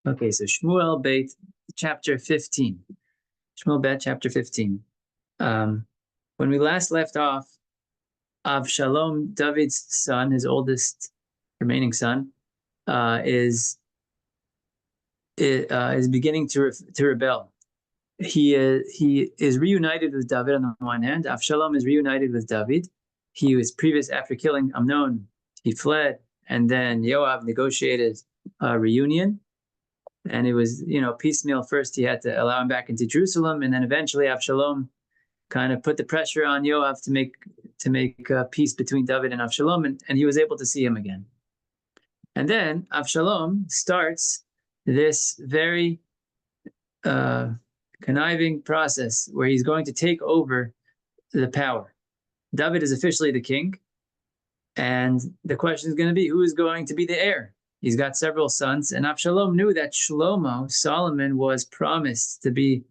Okay, so Shmuel Beit, chapter 15. Shmuel Bet, chapter 15. When we last left off, Avshalom, David's son, his oldest remaining son, is beginning to rebel. He is reunited with David on the one hand. Avshalom is reunited with David. He was previous after killing Amnon. He fled, and then Yoav negotiated a reunion. And it was, piecemeal. First, he had to allow him back into Jerusalem, and then eventually Avshalom kind of put the pressure on Yoav to make peace between David and Avshalom, and he was able to see him again. And then Avshalom starts this very conniving process where he's going to take over the power. David is officially the king, and the question is going to be, who is going to be the heir? He's got several sons, and Avshalom knew that Shlomo, Solomon, was promised to be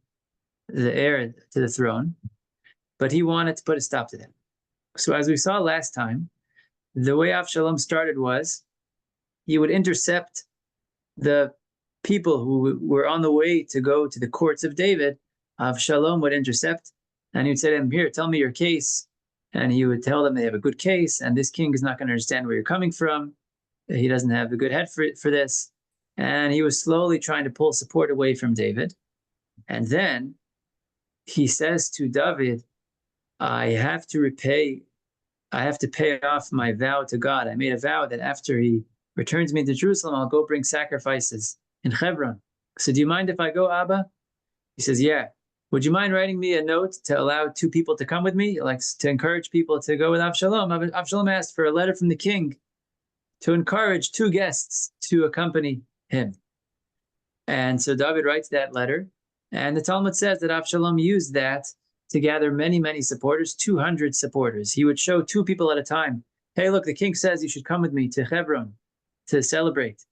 the heir to the throne, but he wanted to put a stop to that. So as we saw last time, the way Avshalom started was he would intercept the people who were on the way to go to the courts of David. Avshalom would intercept, and he would say to them, here, tell me your case. And he would tell them they have a good case, and this king is not going to understand where you're coming from. He doesn't have a good head for this. And he was slowly trying to pull support away from David. And then he says to David, I have to pay off my vow to God. I made a vow that after he returns me to Jerusalem, I'll go bring sacrifices in Hebron. So do you mind if I go, Abba? He says, yeah. Would you mind writing me a note to allow two people to come with me, like to encourage people to go with Avshalom? Avshalom asked for a letter from the king to encourage two guests to accompany him. And so David writes that letter, and the Talmud says that Avshalom used that to gather many, many supporters, 200 supporters. He would show two people at a time. Hey, look, the king says you should come with me to Hebron to celebrate.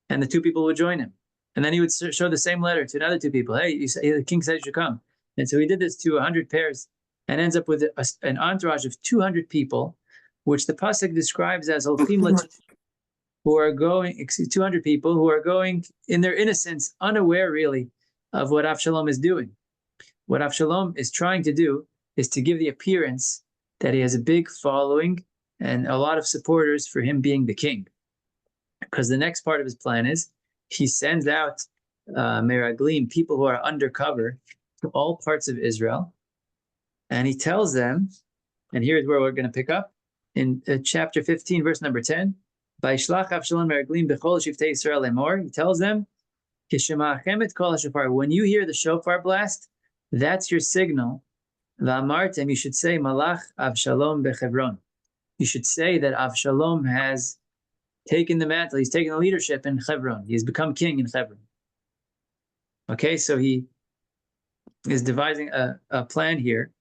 And the two people would join him. And then he would show the same letter to another two people. Hey, the king says you should come. And so he did this to 100 pairs and ends up with an entourage of 200 people, which the pasuk describes as who are going, 200 people who are going in their innocence, unaware really of what Avshalom is doing. What Avshalom is trying to do is to give the appearance that he has a big following and a lot of supporters for him being the king. Because the next part of his plan is he sends out meraglim, people who are undercover, to all parts of Israel. And he tells them, and here's where we're going to pick up, in chapter 15, verse number 10, Vaishlach Avshalom meraglim bechol shiftei Yisrael lemor. He tells them, Kishema'achem kol hashofar. When you hear the shofar blast, that's your signal. V'amartem, you should say, Malach Avshalom bechevron. You should say that Avshalom has taken the mantle, he's taken the leadership in Hebron. He's become king in Hebron. Okay, so he is devising a plan here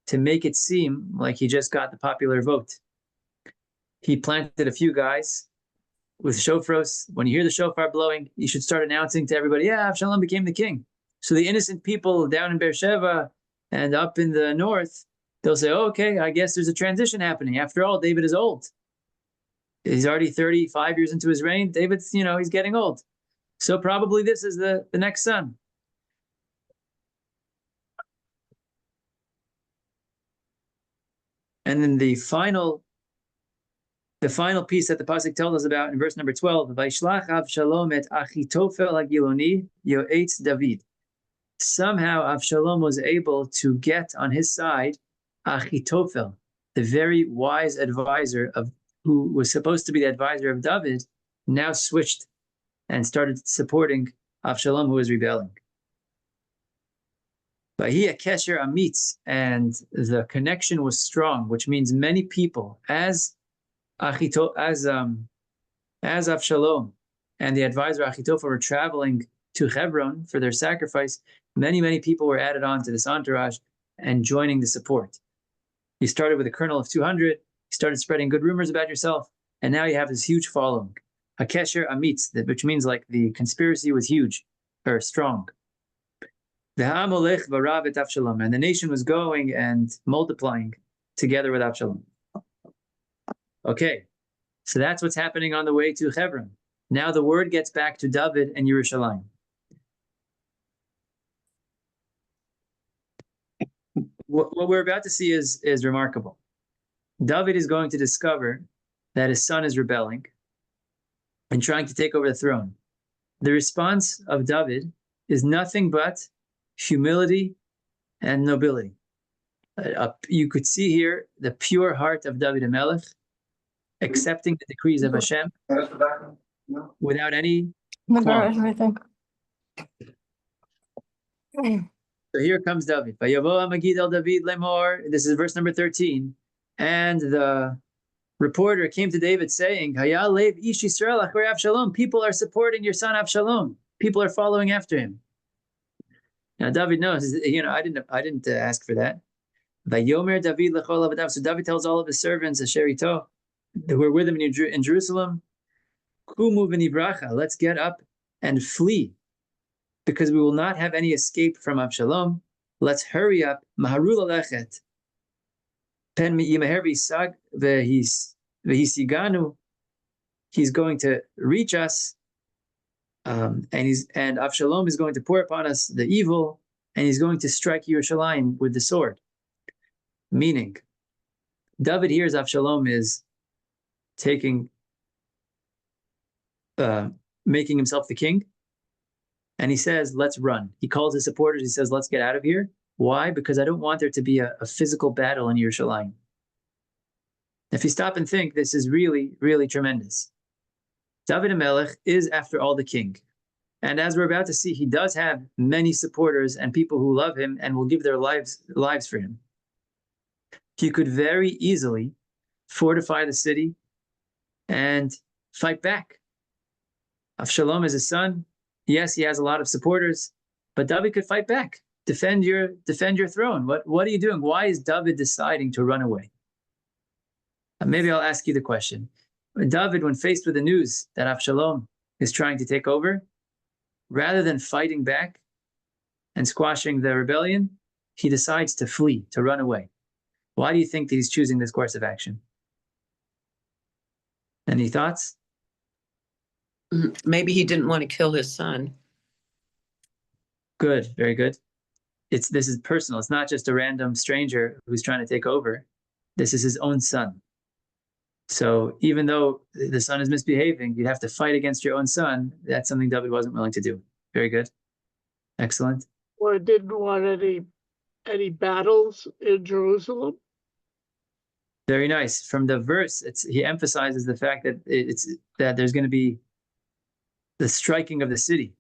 to make it seem like he just got the popular vote. He planted a few guys with shofros. When you hear the shofar blowing, you should start announcing to everybody, yeah, Avshalom became the king. So the innocent people down in Beersheba and up in the north, they'll say, oh, okay, I guess there's a transition happening. After all, David is old. He's already 35 years into his reign. David's, he's getting old. So probably this is the next son. And then the final piece that the pasuk tells us about in verse number 12, Vaishlach Avshalom et Achitofel Hagiloni Yoetz David. Somehow Avshalom was able to get on his side Achitofel, the very wise advisor who was supposed to be the advisor of David, now switched and started supporting Avshalom, who was rebelling. Vahia Kesher Amitz, and the connection was strong, which means many people, as Avshalom and the advisor Achitophel were traveling to Hebron for their sacrifice, many people were added on to this entourage and joining the support. You started with a kernel of 200, you started spreading good rumors about yourself, and now you have this huge following. Hakesher Amitz, which means like the conspiracy was huge, or strong. And the nation was going and multiplying together with Avshalom. Okay, so that's what's happening on the way to Hebron. Now the word gets back to David and Yerushalayim. What we're about to see is remarkable. David is going to discover that his son is rebelling and trying to take over the throne. The response of David is nothing but humility and nobility. You could see here the pure heart of David Melech, accepting the decrees of Hashem without any qualms. So here comes David. This is verse number 13. And the reporter came to David saying, people are supporting your son Avshalom. People are following after him. Now David knows, I didn't ask for that. So David tells all of his servants, Asherito, who are with him in Jerusalem, let's get up and flee, because we will not have any escape from Avshalom. Let's hurry up. Maharul alechet. Pen yimeher v'hisiganu. He's going to reach us, and Avshalom is going to pour upon us the evil, and he's going to strike Yerushalayim with the sword. Meaning, David hears Avshalom is making himself the king, and he says, let's run. He calls his supporters, he says, let's get out of here. Why? Because I don't want there to be a physical battle in Yerushalayim. If you stop and think, this is really, really tremendous. David Melech is, after all, the king. And as we're about to see, he does have many supporters and people who love him and will give their lives for him. He could very easily fortify the city and fight back. Avshalom is his son. Yes, he has a lot of supporters, but David could fight back. Defend your throne. What are you doing? Why is David deciding to run away? Maybe I'll ask you the question. David, when faced with the news that Avshalom is trying to take over, rather than fighting back and squashing the rebellion, he decides to flee, to run away. Why do you think that he's choosing this course of action? Any thoughts? Maybe he didn't want to kill his son. Good, very good. This is personal. It's not just a random stranger who's trying to take over. This is his own son. So even though the son is misbehaving, you'd have to fight against your own son. That's something David wasn't willing to do. Very good. Excellent. Or didn't want any battles in Jerusalem? Very nice. From the verse, he emphasizes the fact that that there's going to be the striking of the city.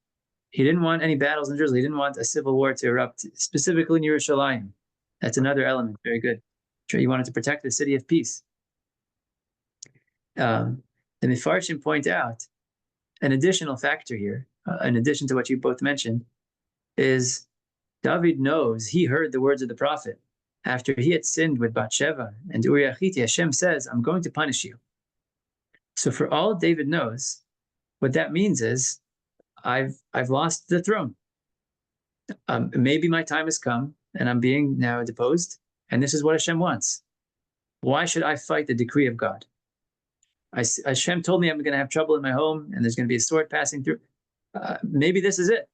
He didn't want any battles in Jerusalem. He didn't want a civil war to erupt, specifically in Yerushalayim. That's another element. Very good. He wanted to protect the city of peace. The Mefarshim point out an additional factor here, in addition to what you both mentioned, is David knows, he heard the words of the prophet. After he had sinned with Bathsheba and Uriah Hittite, Hashem says, I'm going to punish you. So for all David knows, what that means is, I've lost the throne. Maybe my time has come and I'm being now deposed, and this is what Hashem wants. Why should I fight the decree of God? Hashem told me I'm going to have trouble in my home and there's going to be a sword passing through. Maybe this is it.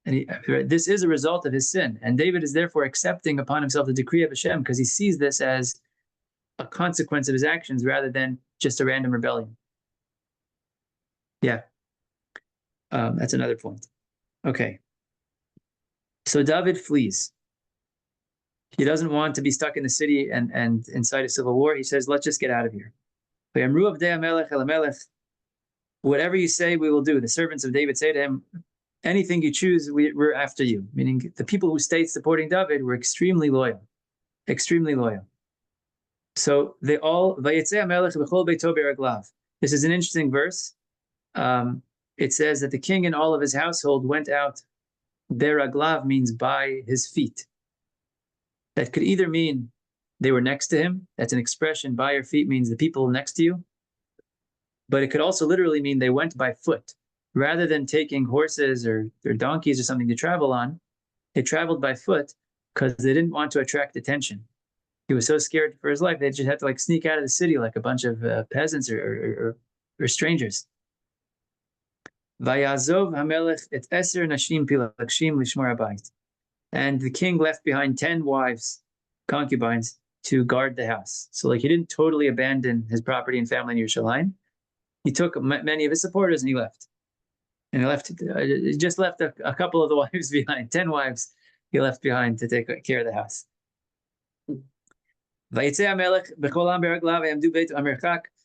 And this is a result of his sin. And David is therefore accepting upon himself the decree of Hashem because he sees this as a consequence of his actions rather than just a random rebellion. Yeah. That's another point. Okay. So David flees. He doesn't want to be stuck in the city and inside a civil war. He says, let's just get out of here. Whatever you say, we will do. The servants of David say to him, anything you choose, we're after you. Meaning the people who stayed supporting David were extremely loyal. Extremely loyal. So they all, this is an interesting verse. It says that the king and all of his household went out. Beraglav means by his feet. That could either mean they were next to him. That's an expression. By your feet means the people next to you. But it could also literally mean they went by foot. Rather than taking horses or donkeys or something to travel on, they traveled by foot because they didn't want to attract attention. He was so scared for his life, they just had to sneak out of the city like a bunch of peasants or strangers. Vayazov hamelech et eser nashim pilakshim lishmor habayit. And the king left behind 10 wives, concubines, to guard the house. So like he didn't totally abandon his property and family in Yerushalayim. He took many of his supporters and he left. And he just left a couple of the wives behind, 10 wives he left behind to take care of the house.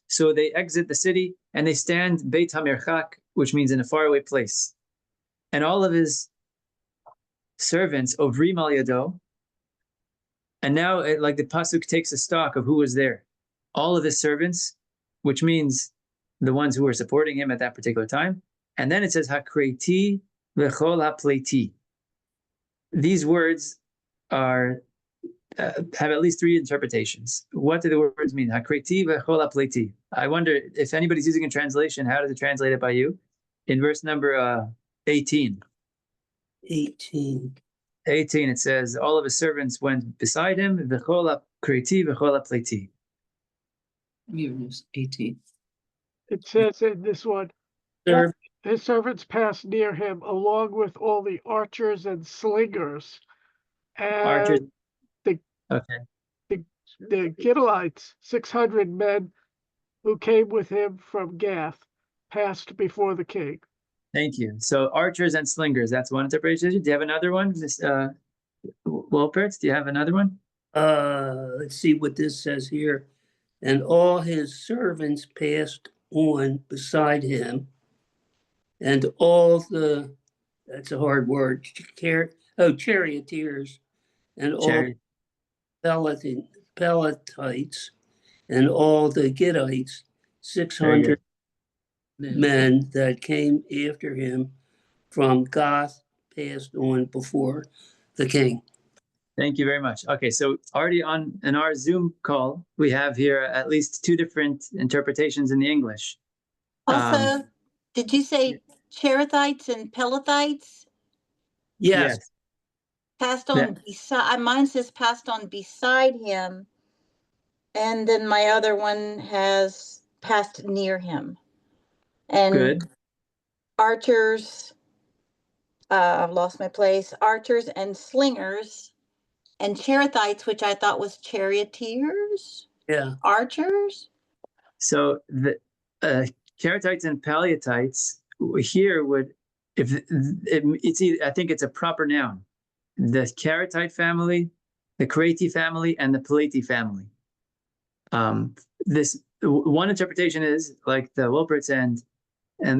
So they exit the city and they stand Beit HaMerchak, which means in a faraway place. And all of his servants, Ovrim al Yado, and now like the Pasuk takes a stock of who was there. All of his servants, which means the ones who were supporting him at that particular time. And then it says, Hakreti v'chol ha'pleti. These words are have at least 3 interpretations. What do the words mean? Hakreti v'chol ha'pleti. I wonder if anybody's using a translation, how does it translate it by you? In verse number 18. 18. 18, it says, all of his servants went beside him, v'chol ha'kreti v'chol ha'pleti. 18. It says in this one, Serve. his servants passed near him along with all the archers and slingers. And Archers. the- Okay. the Gittelites, 600 men who came with him from Gath, passed before the king. Thank you. So archers and slingers, that's one interpretation. Do you have another one? Wolperts, do you have another one? Let's see what this says here. And all his servants passed on beside him, and all the, that's a hard word, charioteers, and all Peletites, and all the Gittites, 600 men that came after him from Gath passed on before the king. Thank you very much. Okay, so already in our Zoom call, we have here at least 2 different interpretations in the English. Also, did you say Cherethites and Pelethites? Yes. Passed on beside, mine says passed on beside him. And then my other one has passed near him. And Good. archers, I've lost my place, archers and slingers, and Cherethites, which I thought was charioteers, Yeah. archers. So the Karatites and Paleotites here would, it's either, I think it's a proper noun. The Karatite family, the Karati family, and the Peleti family. This one interpretation is like the Wilperts, and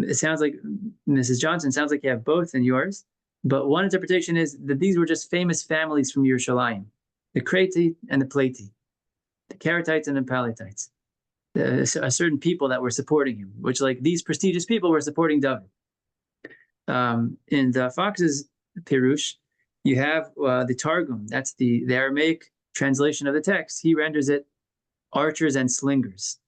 it sounds like Mrs. Johnson sounds like you have both in yours. But one interpretation is that these were just famous families from Yerushalayim, the Karati and the Peleti, the Karatites and the Paleotites. A certain people that were supporting him, which like these prestigious people were supporting David. In the Fox's Pirush, you have the Targum. That's the Aramaic translation of the text. He renders it archers and slingers,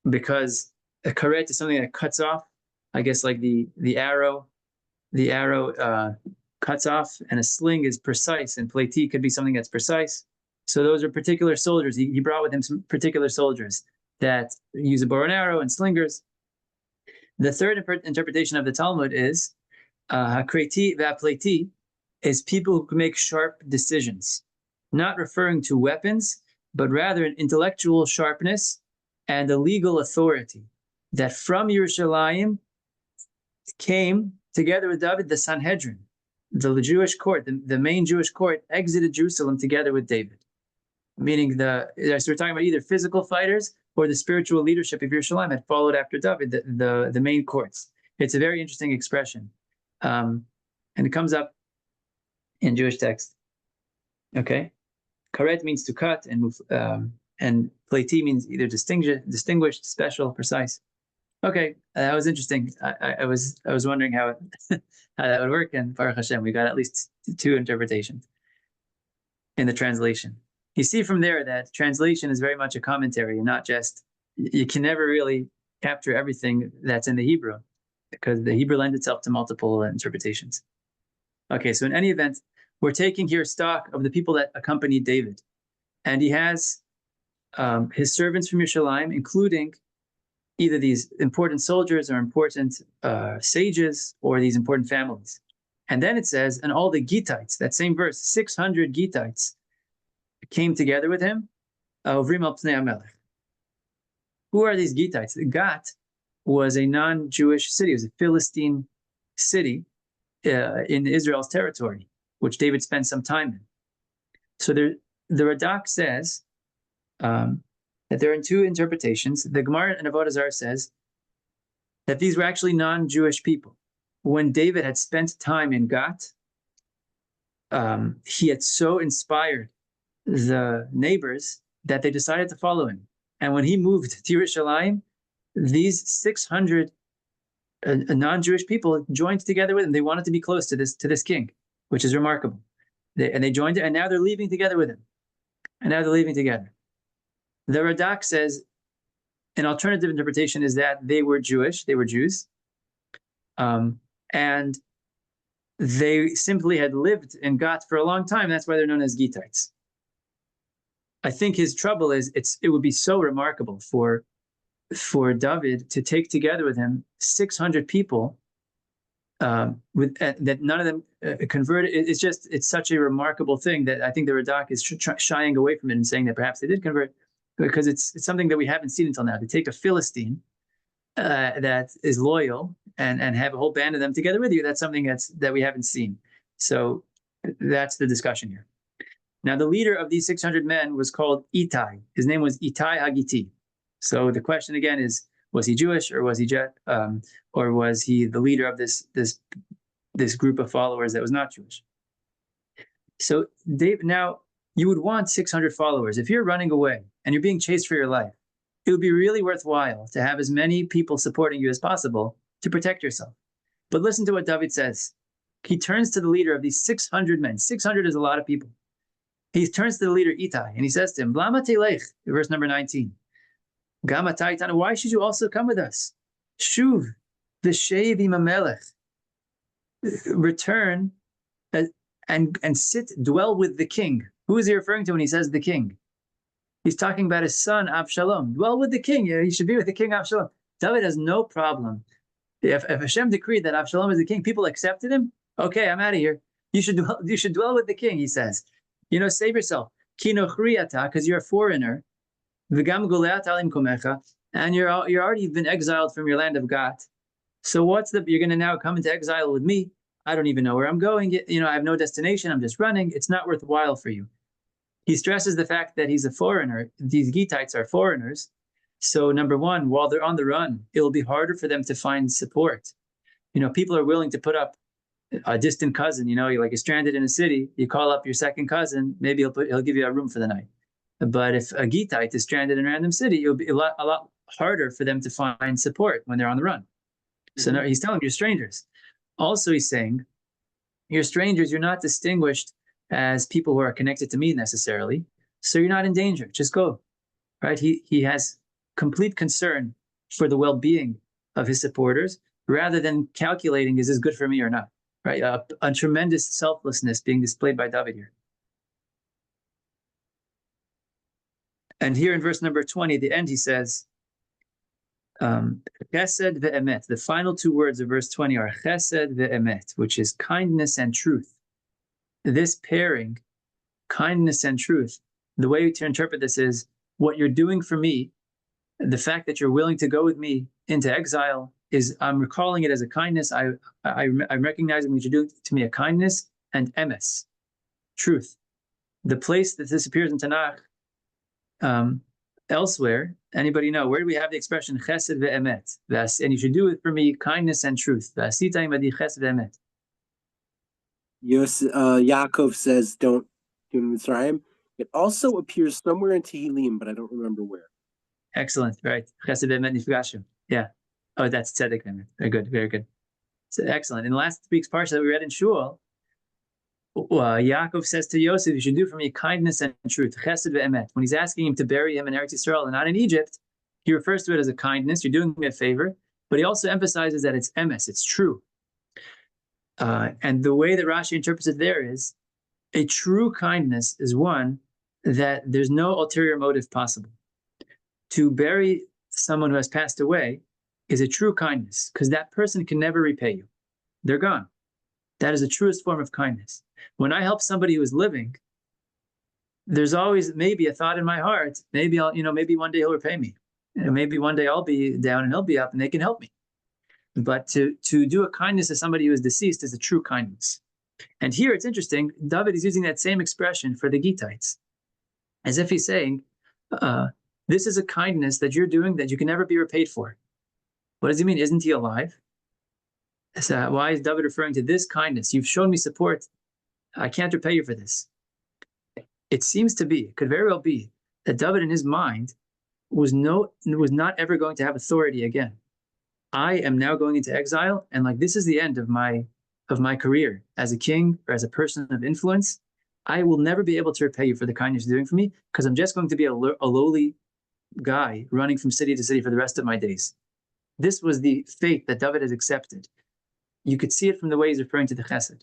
because a karet is something that cuts off. I guess like the arrow cuts off, and a sling is precise, and pleti could be something that's precise. So those are particular soldiers. He brought with him some particular soldiers that use a bow and arrow and slingers. The third interpretation of the Talmud is hakreti v'apleti, is people who can make sharp decisions, not referring to weapons, but rather an intellectual sharpness and a legal authority that from Yerushalayim came together with David, the Sanhedrin, the Jewish court, the main Jewish court, exited Jerusalem together with David. Meaning so we're talking about either physical fighters or the spiritual leadership of Yerushalayim had followed after David, the main courts. It's a very interesting expression. And it comes up in Jewish text. Okay? Karet means to cut, and pleti means either distinguished, special, precise. Okay, that was interesting. I was wondering how that would work, and Baruch Hashem, we got at least 2 interpretations in the translation. You see from there that translation is very much a commentary, and not just, you can never really capture everything that's in the Hebrew, because the Hebrew lends itself to multiple interpretations. Okay, so in any event, we're taking here stock of the people that accompanied David. And he has his servants from Yerushalayim, including either these important soldiers or important sages or these important families. And then it says, and all the Gittites, that same verse, 600 Gittites came together with him. Who are these Gittites? Gat was a non-Jewish city. It was a Philistine city in Israel's territory, which David spent some time in. So the Radak says that there are two interpretations. The Gemara in Avodah Zarah says that these were actually non-Jewish people. When David had spent time in Gat, he had so inspired the neighbors that they decided to follow him. And when he moved to Yerushalayim, these 600 non-Jewish people joined together with him. They wanted to be close to this king, which is remarkable. They joined it, and now they're leaving together with him. And now they're leaving together. The Radak says an alternative interpretation is that they were Jewish, they were Jews, and they simply had lived in Gat for a long time. That's why they're known as Gittites. I think his trouble is it would be so remarkable for David to take together with him 600 people that none of them converted. It's such a remarkable thing that I think the Radak is shying away from it and saying that perhaps they did convert, because it's something that we haven't seen until now. To take a Philistine that is loyal and have a whole band of them together with you, that's something that we haven't seen. So that's the discussion here. Now, the leader of these 600 men was called Itai. His name was Itai Hagiti. So the question again is, was he Jewish, or was he the leader of this group of followers that was not Jewish? So now you would want 600 followers. If you're running away and you're being chased for your life, it would be really worthwhile to have as many people supporting you as possible to protect yourself. But listen to what David says. He turns to the leader of these 600 men. 600 is a lot of people. He turns to the leader Itai and he says to him, Lama telech, verse number 19. Gama taitana, why should you also come with us? Shuv, v'shev im hamelech. Return and sit, dwell with the king. Who is he referring to when he says the king? He's talking about his son, Avshalom. Dwell with the king. He should be with the king, Avshalom. David has no problem. If Hashem decreed that Avshalom is the king, people accepted him. Okay, I'm out of here. You should dwell with the king, he says. Save yourself. Because you're a foreigner. And you're already been exiled from your land of Gat. So you're going to now come into exile with me. I don't even know where I'm going. I have no destination. I'm just running. It's not worthwhile for you. He stresses the fact that he's a foreigner. These Gittites are foreigners. So number one, while they're on the run, it'll be harder for them to find support. People are willing to put up a distant cousin. You're stranded in a city. You call up your second cousin. Maybe he'll give you a room for the night. But if a Gittite is stranded in a random city, it'll be a lot harder for them to find support when they're on the run. So now he's telling you, strangers. Also, he's saying, you're strangers. You're not distinguished as people who are connected to me necessarily. So you're not in danger. Just go. Right? He has complete concern for the well-being of his supporters, rather than calculating, is this good for me or not? Right? A tremendous selflessness being displayed by David here. And here in verse number 20, at the end, he says, chesed ve'emet. The final two words of verse 20 are chesed ve'emet, which is kindness and truth. This pairing, kindness and truth, the way to interpret this is, what you're doing for me, the fact that you're willing to go with me into exile, I'm recalling it as a kindness. I'm recognizing that you're doing to me a kindness, and emes, truth. The place that this appears in Tanakh, elsewhere, anybody know, where do we have the expression chesed ve'emet? And you should do it for me, kindness and truth. V'asita imadi chesed ve'emet. Yaakov says, don't do Mitzrayim. It also appears somewhere in Tehillim, but I don't remember where. Excellent, right. Chesed ve'emet nifgashu. Yeah. Oh, that's tzedek ve'emet. Very good, very good. So excellent. In last week's parsha that we read in Shmuel, Yaakov says to Yosef, you should do for me kindness and truth, chesed ve'emet. When he's asking him to bury him in Eretz Yisrael and not in Egypt, he refers to it as a kindness. You're doing me a favor, but he also emphasizes that it's emes, it's true. And the way that Rashi interprets it there is, a true kindness is one that there's no ulterior motive possible. To bury someone who has passed away is a true kindness, because that person can never repay you. They're gone. That is the truest form of kindness. When I help somebody who is living, there's always maybe a thought in my heart, maybe maybe one day he'll repay me. Maybe one day I'll be down and he'll be up and they can help me. But to do a kindness to somebody who is deceased is a true kindness. And here it's interesting, David is using that same expression for the Gittites, as if he's saying, this is a kindness that you're doing that you can never be repaid for. What does he mean? Isn't he alive? So why is David referring to this kindness? You've shown me support. I can't repay you for this. It seems to be, it could very well be, that David in his mind was not ever going to have authority again. I am now going into exile, and like this is the end of my career as a king or as a person of influence. I will never be able to repay you for the kindness you're doing for me, because I'm just going to be a lowly guy running from city to city for the rest of my days. This was the fate that David has accepted. You could see it from the way he's referring to the chesed,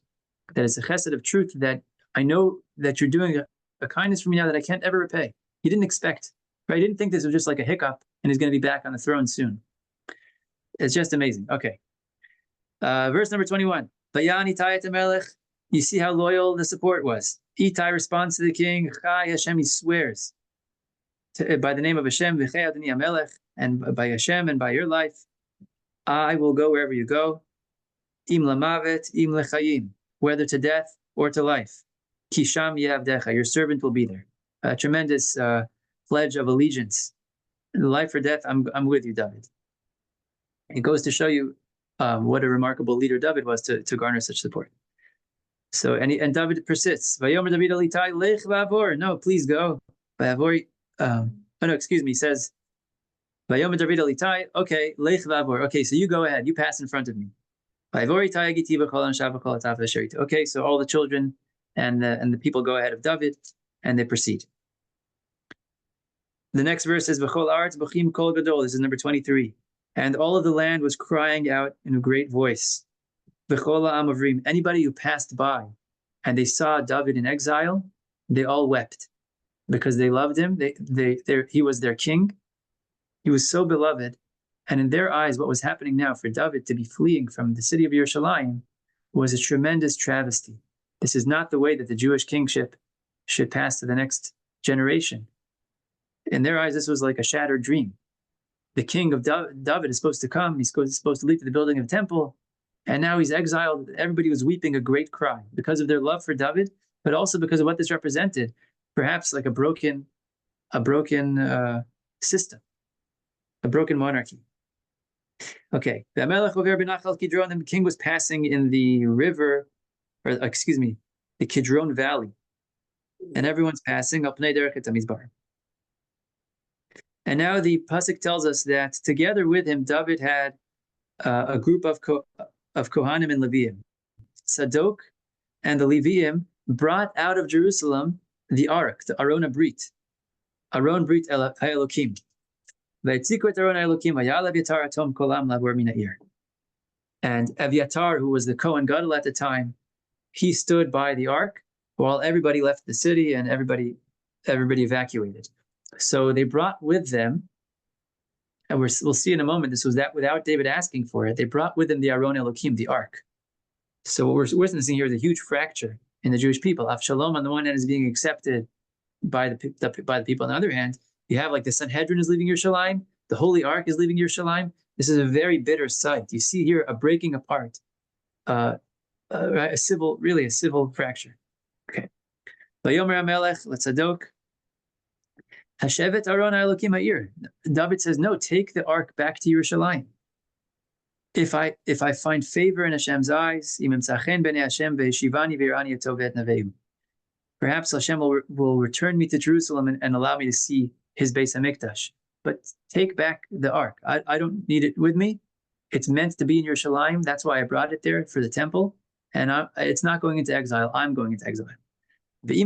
that it's a chesed of truth, that I know that you're doing a kindness for me now that I can't ever repay. He didn't expect, right? He didn't think this was just like a hiccup and he's going to be back on the throne soon. It's just amazing. Okay. Verse number 21. Vayan Ittai et melech. You see how loyal the support was. Ittai responds to the king. Chai Hashem, he swears by the name of Hashem, v'chei Adoni HaMelech, and by Hashem and by your life, I will go wherever you go. Im lamavet, im lechayim, whether to death or to life. Kisham yavdecha, your servant will be there. A tremendous pledge of allegiance. Life or death, I'm with you, David. It goes to show you what a remarkable leader David was to garner such support. So, and David persists. Vayomer David al Ittai, lech v'avor. No, please go. V'avor. He says, Vayomer David al Ittai, okay, lech v'avor. Okay, so you go ahead. You pass in front of me. Okay, so all the children and the people go ahead of David, and they proceed. The next verse is V'chol Aretz B'chim Kol Gadol. This is number 23. And all of the land was crying out in a great voice. V'chol Ha'am Avrim. Anybody who passed by and they saw David in exile, they all wept because they loved him. He was their king. He was so beloved. And in their eyes, what was happening now for David to be fleeing from the city of Yerushalayim was a tremendous travesty. This is not the way that the Jewish kingship should pass to the next generation. In their eyes, this was like a shattered dream. The king of David is supposed to come. He's supposed to lead to the building of a temple. And now he's exiled. Everybody was weeping a great cry because of their love for David, but also because of what this represented. Perhaps like a broken system, a broken monarchy. Okay, the king was passing in the river, the Kidron Valley, and everyone's passing up Nederech et Hamizbar. And now the pasuk tells us that together with him, David had a group of Kohanim and Leviim. Sadok and the Leviim brought out of Jerusalem the Ark, the Aron Brit Elokim. And Aviatar, who was the Kohen Gadol at the time, he stood by the ark while everybody left the city and everybody evacuated. So they brought with them, and we'll see in a moment, this was that without David asking for it, they brought with them the Aron Elokim, the ark. So what we're witnessing here is a huge fracture in the Jewish people. Avshalom on the one hand is being accepted by the people. On the other hand, you have like the Sanhedrin is leaving Yerushalayim, the Holy Ark is leaving Yerushalayim. This is a very bitter sight. You see here a breaking apart, a civil fracture. Okay. Vayomer HaMelech leTzadok, Hashevet Aron Elokim Ha'ir. David says, no, take the ark back to Yerushalayim. If I find favor in Hashem's eyes, perhaps Hashem will return me to Jerusalem and allow me to see his Beis HaMikdash. But take back the ark. I don't need it with me. It's meant to be in Yerushalayim. That's why I brought it there for the temple. And it's not going into exile. I'm going into exile. And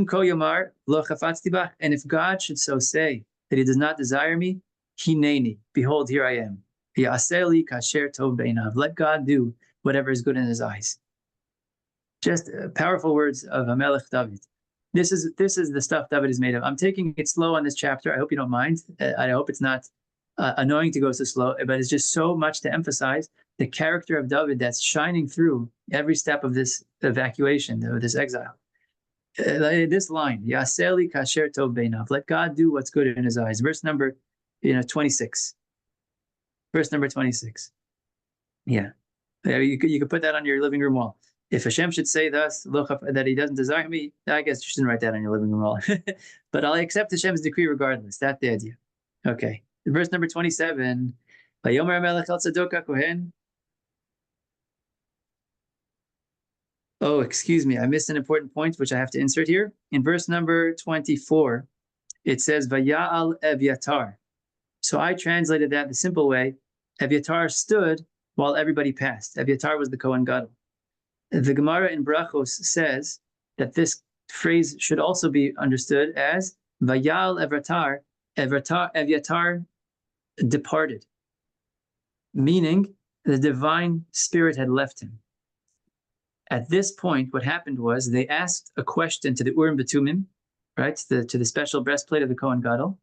if God should so say that he does not desire me, hineni, behold, here I am. Let God do whatever is good in his eyes. Just powerful words of Hamelech David. This is the stuff David is made of. I'm taking it slow on this chapter. I hope you don't mind. I hope it's not annoying to go so slow, but it's just so much to emphasize the character of David that's shining through every step of this evacuation, of this exile. This line, Yaseli kasher tov beinav, let God do what's good in his eyes. Verse number 26. Verse number 26. Yeah. You could put that on your living room wall. If Hashem should say thus, that he doesn't desire me, I guess you shouldn't write that on your living room wall. But I'll accept Hashem's decree regardless. That's the idea. Okay. Verse number 27. Vayomer HaMelech el Tzadok HaKohen. Oh, excuse me. I missed an important point, which I have to insert here. In verse number 24, it says, Vaya'al Evyatar. So I translated that the simple way. Evyatar stood while everybody passed. Evyatar was the Kohen Gadol. The Gemara in Brachos says that this phrase should also be understood as Vayal Evyatar, Evyatar departed, meaning the divine spirit had left him. At this point, what happened was they asked a question to the Urim B'Tumim, right, to the special breastplate of the Kohen Gadol,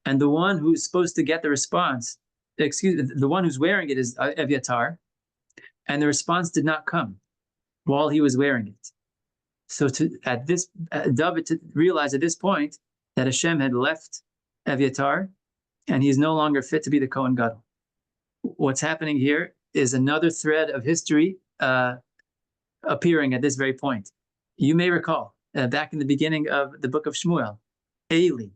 and the one who's supposed to get the response, the one who's wearing it is Evyatar, and the response did not come while he was wearing it. So David realized at this point that Hashem had left Evyatar, and he is no longer fit to be the Kohen Gadol. What's happening here is another thread of history appearing at this very point. You may recall, back in the beginning of the book of Shmuel, Eli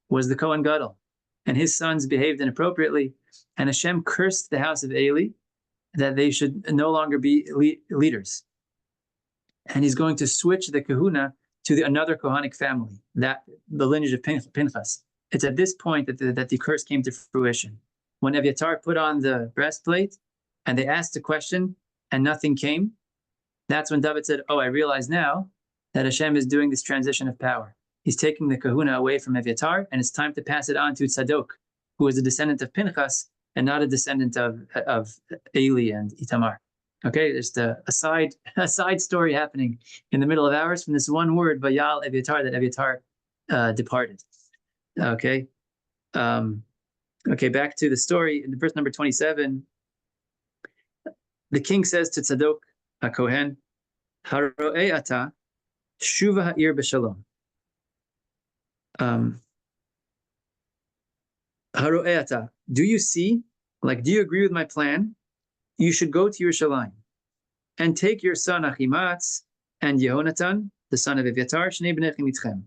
was the Kohen Gadol, and his sons behaved inappropriately, and Hashem cursed the house of Eli that they should no longer be leaders. And he's going to switch the kahuna to another Kohanic family, that the lineage of Pinchas. It's at this point that the curse came to fruition. When Evyatar put on the breastplate and they asked a question and nothing came, that's when David said, oh, I realize now that Hashem is doing this transition of power. He's taking the kahuna away from Evyatar, and it's time to pass it on to Tzadok, who is a descendant of Pinchas and not a descendant of Eli and Itamar. Okay, there's a side story happening in the middle of ours from this one word, Vayal Evyatar, that Evyatar departed. Okay. Okay, back to the story in verse number 27. The king says to Tzadok HaKohen, Haro'e ata, shuva ha'ir b'shalom. Haro'e ata, do you see, do you agree with my plan? You should go to Yerushalayim and take your son Achimatz and Yehonatan, the son of Evyatar, Shnei b'nei mitchem.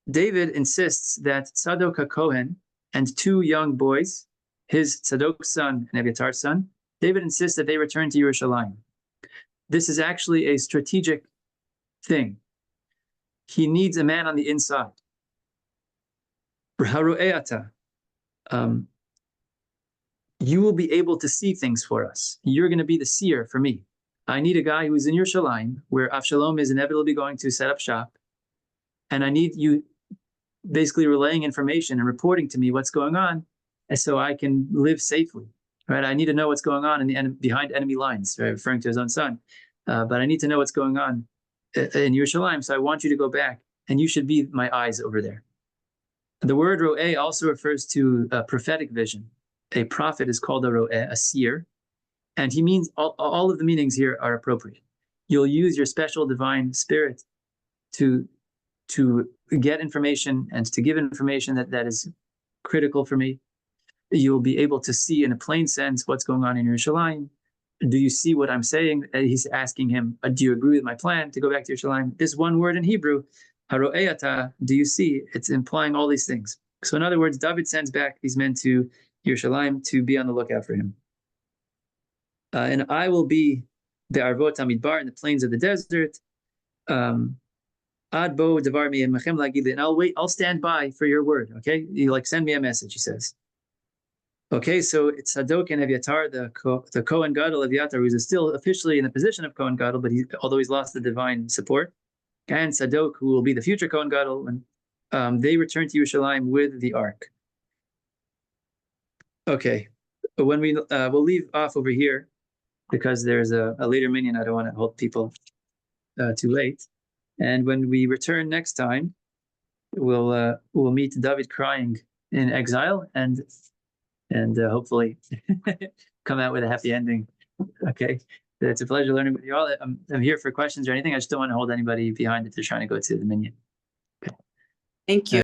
David insists that Tzadok HaKohen and two young boys, his Tzadok's son and Evyatar's son, David insists that they return to Yerushalayim. This is actually a strategic thing. He needs a man on the inside. You will be able to see things for us. You're going to be the seer for me. I need a guy who's in Yerushalayim, where Avshalom is inevitably going to set up shop. And I need you basically relaying information and reporting to me what's going on, so I can live safely. Right? I need to know what's going on behind enemy lines, right? Referring to his own son. But I need to know what's going on in Yerushalayim, so I want you to go back, and you should be my eyes over there. The word ro'eh also refers to a prophetic vision. A prophet is called a ro'eh, a seer, and he means all of the meanings here are appropriate. You'll use your special divine spirit to get information and to give information that is critical for me. You'll be able to see in a plain sense what's going on in Yerushalayim. Do you see what I'm saying? He's asking him, do you agree with my plan to go back to Yerushalayim? This one word in Hebrew, haro'eh ata, do you see? It's implying all these things. So in other words, David sends back these men to Yerushalayim to be on the lookout for him. And I will be the Arvot Hamidbar in the plains of the desert. Ad bo davar mi emachem lagid, and I'll stand by for your word. Okay, you send me a message. He says. Okay, so it's Tzadok and Evyatar, the Kohen Gadol Evyatar, who's still officially in the position of Kohen Gadol, but although he's lost the divine support, and Tzadok, who will be the future Kohen Gadol, and they return to Yerushalayim with the ark. Okay, but when we'll leave off over here because there's a later minyan. I don't want to hold people too late. And when we return next time, we'll meet David crying in exile and hopefully come out with a happy ending. Okay. It's a pleasure learning with you all. I'm here for questions or anything. I just don't want to hold anybody behind if they're trying to go to the minion. Thank you.